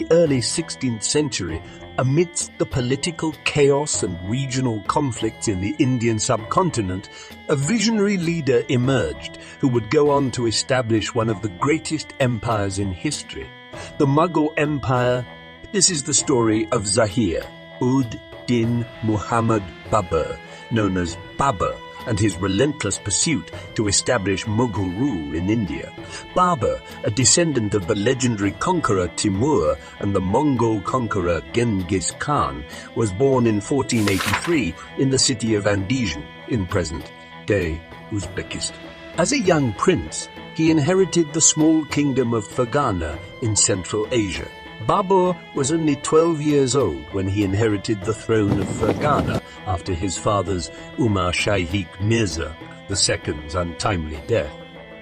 the early 16th century, amidst the political chaos and regional conflicts in the Indian subcontinent, a visionary leader emerged who would go on to establish one of the greatest empires in history, the Mughal Empire. This is the story of Zaheer, Uddin Muhammad Babur, known as Babur, and his relentless pursuit to establish Mughal rule in India. Babur, a descendant of the legendary conqueror Timur and the Mongol conqueror Genghis Khan, was born in 1483 in the city of Andijan in present-day Uzbekistan. As a young prince, he inherited the small kingdom of Fergana in Central Asia. Babur was only 12 years old when he inherited the throne of Fergana after his father's Umar Shaikh Mirza II's untimely death.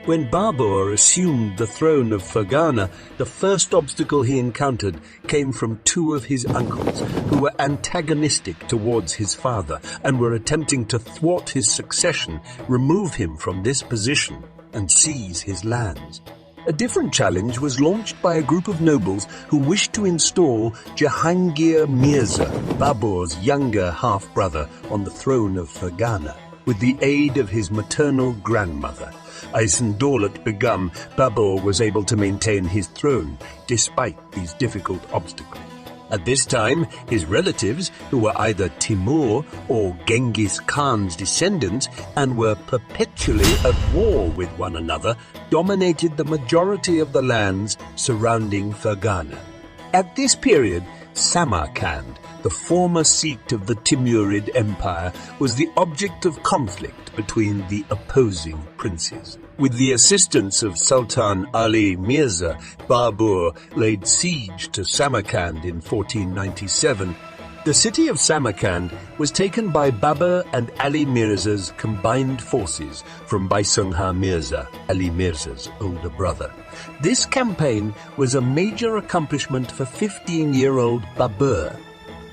When Babur assumed the throne of Fergana, the first obstacle he encountered came from two of his uncles who were antagonistic towards his father and were attempting to thwart his succession, remove him from this position, and seize his lands. A different challenge was launched by a group of nobles who wished to install Jahangir Mirza, Babur's younger half-brother, on the throne of Fergana, with the aid of his maternal grandmother. Aisendolat Begum, Babur was able to maintain his throne despite these difficult obstacles. At this time, his relatives, who were either Timur or Genghis Khan's descendants and were perpetually at war with one another, dominated the majority of the lands surrounding Fergana. At this period, Samarkand, the former seat of the Timurid Empire, was the object of conflict between the opposing princes. With the assistance of Sultan Ali Mirza, Babur laid siege to Samarkand in 1497. The city of Samarkand was taken by Babur and Ali Mirza's combined forces from Baisungha Mirza, Ali Mirza's older brother. This campaign was a major accomplishment for 15-year-old Babur.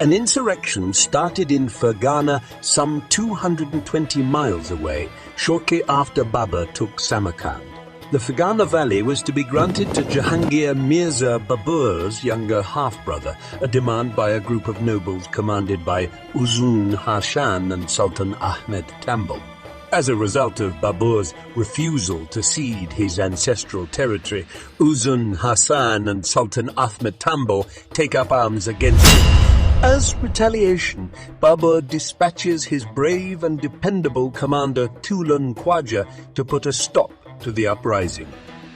An insurrection started in Fergana some 220 miles away, shortly after Babur took Samarkand. The Fergana Valley was to be granted to Jahangir Mirza Babur's younger half-brother, a demand by a group of nobles commanded by Uddin Muhammad and Sultan Ahmed Tambol. As a result of Babur's refusal to cede his ancestral territory, Uddin Muhammad and Sultan Ahmed Tambol take up arms against him. As retaliation, Babur dispatches his brave and dependable commander Tulan Khwaja to put a stop to the uprising.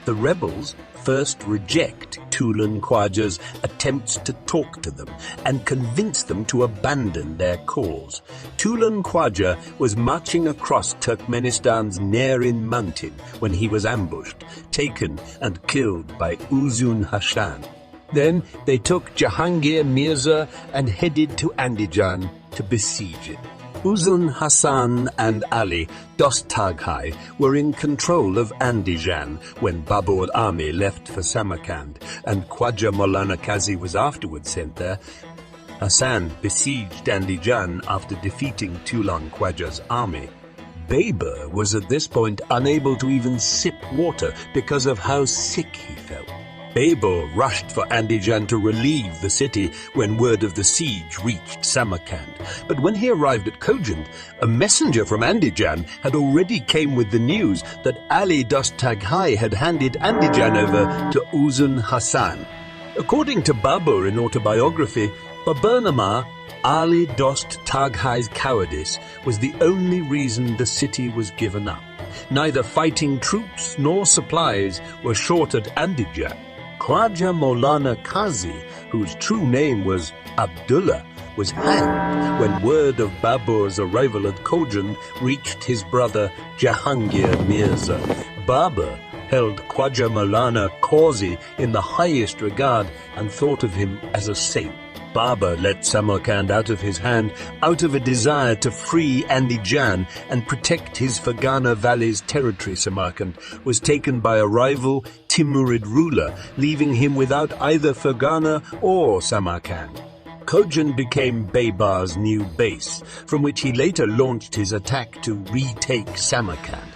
The rebels first reject Tulan Khwaja's attempts to talk to them and convince them to abandon their cause. Tulan Khwaja was marching across Turkmenistan's Nerin mountain when he was ambushed, taken and killed by Uddin Muhammad. Then they took Jahangir Mirza and headed to Andijan to besiege it. Uddin Muhammad and Ali Dost Taghai were in control of Andijan when Babur's army left for Samarkand, and Khwaja Maulana Qazi was afterwards sent there. Hassan besieged Andijan after defeating Tulan Khwaja's army. Babur was at this point unable to even sip water because of how sick he felt. Babur rushed for Andijan to relieve the city when word of the siege reached Samarkand. But when he arrived at Khojand, a messenger from Andijan had already came with the news that Ali Dost Taghai had handed Andijan over to Uddin Muhammad. According to Babur in autobiography, Baburnama, Ali Dost Taghai's cowardice was the only reason the city was given up. Neither fighting troops nor supplies were short at Andijan. Khwaja Maulana Qazi, whose true name was Abdullah, was hanged when word of Babur's arrival at Khojand reached his brother Jahangir Mirza. Babur held Khwaja Maulana Qazi in the highest regard and thought of him as a saint. Babur let Samarkand out of his hand out of a desire to free Andijan and protect his Fergana Valley's territory. Samarkand was taken by a rival Timurid ruler, leaving him without either Fergana or Samarkand. Khojand became Babur's new base, from which he later launched his attack to retake Samarkand.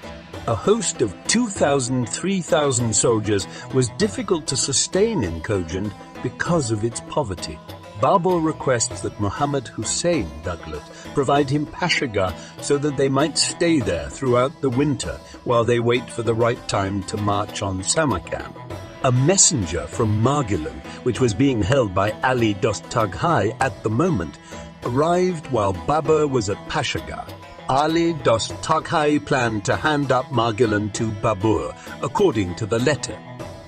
A host of 2,000-3,000 soldiers was difficult to sustain in Khojand because of its poverty. Babur requests that Muhammad Hussain Duglat provide him pashaga so that they might stay there throughout the winter while they wait for the right time to march on Samarkand. A messenger from Margilan, which was being held by Ali Dost Taghai at the moment, arrived while Babur was at pashaga. Ali Dost Taghai planned to hand up Margilan to Babur, according to the letter.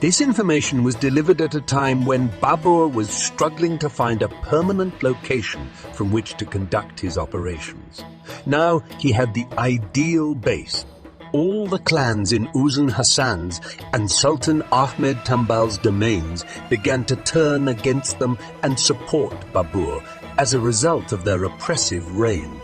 This information was delivered at a time when Babur was struggling to find a permanent location from which to conduct his operations. Now he had the ideal base. All the clans in Uddin Hassan's and Sultan Ahmed Tambal's domains began to turn against them and support Babur as a result of their oppressive reign.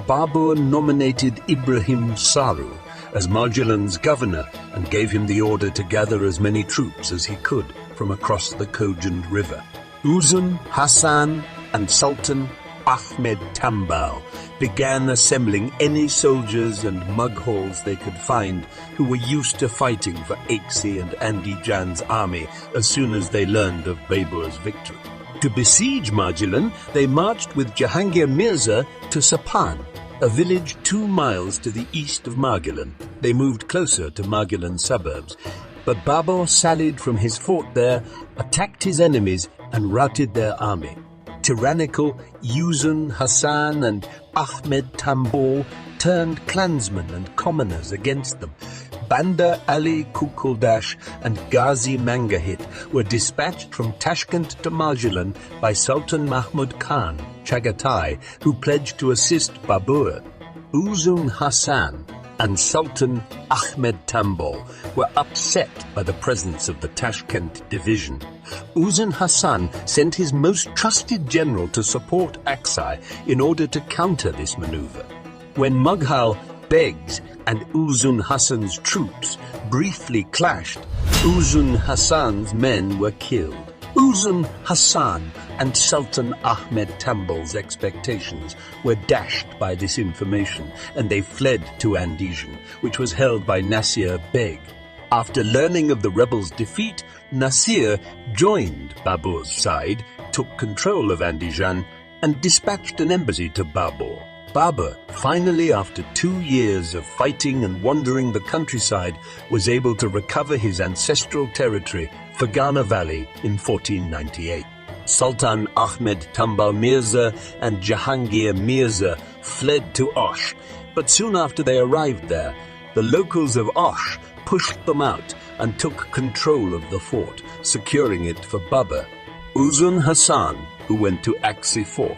Babur nominated Ibrahim Saru as Margilan's governor and gave him the order to gather as many troops as he could from across the Kojand River. Uddin Hassan and Sultan Ahmed Tambal began assembling any soldiers and Mughals they could find who were used to fighting for Aksi and Andijan's army as soon as they learned of Babur's victory. To besiege Margilan, they marched with Jahangir Mirza to Sapan, a village 2 miles to the east of Margilan. They moved closer to Margilan suburbs, but Babur sallied from his fort there, attacked his enemies and routed their army. Tyrannical Uddin Hassan and Ahmed Tambal turned clansmen and commoners against them. Banda Ali Kukuldash and Ghazi Mangahit were dispatched from Tashkent to Margilan by Sultan Mahmud Khan Chagatai, who pledged to assist Babur. Uddin Hassan and Sultan Ahmed Tambal were upset by the presence of the Tashkent division. Uddin Hassan sent his most trusted general to support Aksai in order to counter this maneuver. When Mughal Begs and Uddin Hassan's troops briefly clashed, Uddin Hassan's men were killed. Uddin Hassan and Sultan Ahmed Tambal's expectations were dashed by this information, and they fled to Andijan, which was held by Nasir Beg. After learning of the rebels' defeat, Nasir joined Babur's side, took control of Andijan, and dispatched an embassy to Babur. Babur, finally after 2 years of fighting and wandering the countryside, was able to recover his ancestral territory, Fergana Valley, in 1498. Sultan Ahmed Tambal Mirza and Jahangir Mirza fled to Osh, but soon after they arrived there, the locals of Osh pushed them out and took control of the fort, securing it for Babur. Uddin Hassan, who went to Aksi Fort.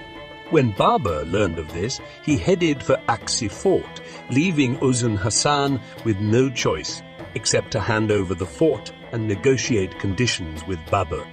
When Babur learned of this, he headed for Aksi Fort, leaving Uddin Hassan with no choice except to hand over the fort and negotiate conditions with Babur.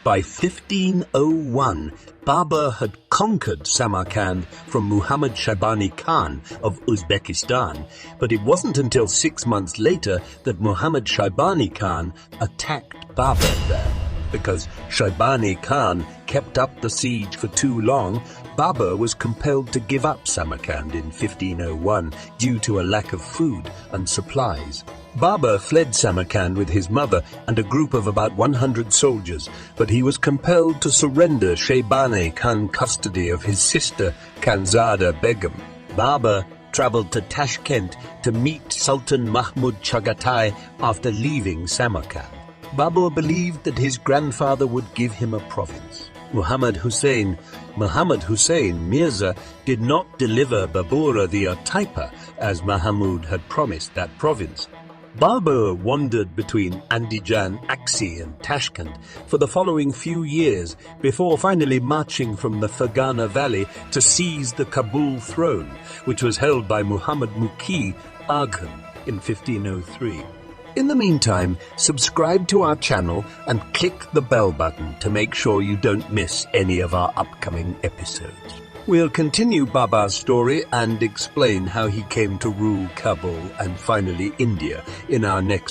By 1501, Babur had conquered Samarkand from Muhammad Shaybani Khan of Uzbekistan, but it wasn't until 6 months later that Muhammad Shaybani Khan attacked Babur there. Because Shaybani Khan kept up the siege for too long, Babur was compelled to give up Samarkand in 1501 due to a lack of food and supplies. Babur fled Samarkand with his mother and a group of about 100 soldiers, but he was compelled to surrender Shaybani Khan custody of his sister Khanzada Begum. Babur travelled to Tashkent to meet Sultan Mahmud Chagatai after leaving Samarkand. Babur believed that his grandfather would give him a province. Muhammad Hussain Mirza did not deliver Babur the Taipa as Mahmud had promised that province. Babur wandered between Andijan, Aksi and Tashkent for the following few years before finally marching from the Fergana Valley to seize the Kabul throne, which was held by Muhammad Muqi Aghan in 1503. In the meantime, subscribe to our channel and click the bell button to make sure you don't miss any of our upcoming episodes. We'll continue Babur's story and explain how he came to rule Kabul and finally India in our next